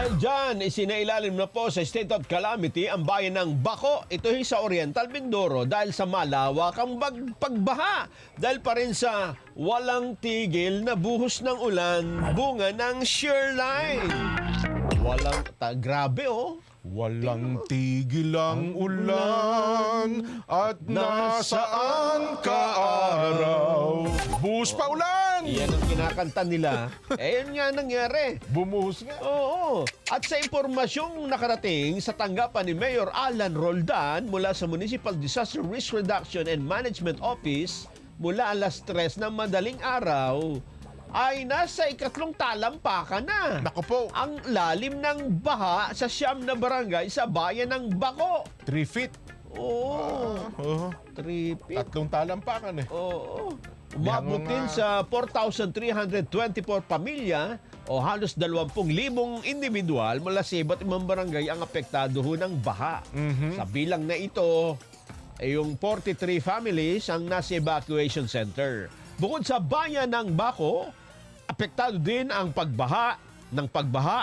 Dahil dyan, isinailalim na po sa state of calamity ang bayan ng Baco. Ito ay sa Oriental Mindoro dahil sa malawakang pagbaha. Dahil pa rin sa walang tigil na buhos ng ulan, bunga ng shear line. Grabe oh. Walang tigil ang ulan at nasaan ka araw. Buhos pa ulan! Yan ang kinakanta nila. Yun nga nangyari. Bumuhos nga. Oo. At sa impormasyong nakarating sa tanggapan ni Mayor Alan Roldan mula sa Municipal Disaster Risk Reduction and Management Office mula alas 3 ng madaling araw, ay nasa ikatlong talampakan na. Naku po, Ang lalim ng baha sa siyam na barangay sa bayan ng Baco. 3 feet. Oo. Oh, 3 feet. tatlong talampakan eh. Oo. Umabutin sa 4,324 pamilya o halos 20,000 individual mula sa iba't ibang barangay ang apektado ho ng baha. Sa bilang na ito, yung 43 families ang nasa evacuation center. Bukod sa bayan ng Baco, apektado din ang pagbaha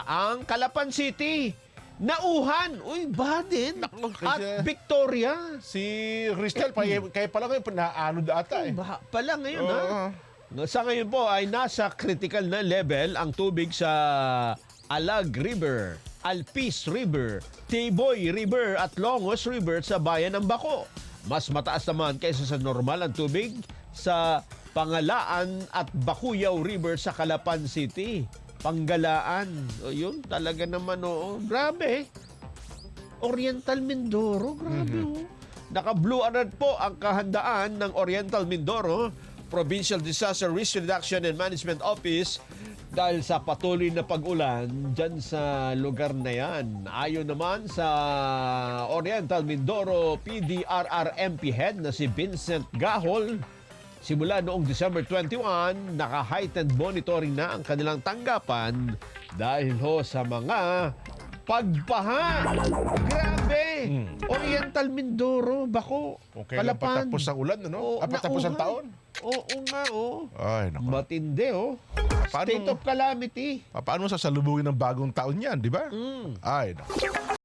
ang Calapan City, Nauhan, baha din, at Victoria. Si Cristel, kaya pala ngayon, naano ata eh. Baha pala ngayon ha. Sa ngayon po ay nasa critical na level ang tubig sa Alag River, Alpis River, Tiboy River at Longos River sa bayan ng Baco. Mas mataas naman kaysa sa normal ang tubig sa Pangalaan at Bacuyaw River sa Calapan City. Panggalaan. Yun, talaga naman grabe. Oriental Mindoro, grabe Naka-blue alert po ang kahandaan ng Oriental Mindoro Provincial Disaster Risk Reduction and Management Office dahil sa patuloy na pag-ulan dyan sa lugar na yan. Ayon naman sa Oriental Mindoro PDRRMP head na si Vincent Gahol, simula noong December 21, naka-heightened monitoring na ang kanilang tanggapan dahil sa mga pagbaha. Grabe! Oriental Mindoro, Baco, Okay, Calapan. patapos ang ulan, ano? Patapos ang taon. Oo nga, Ay, naku. Matindi, Paano- State of calamity. Paano mo sasalubungin ng bagong taon yan, di ba? Ay, naku.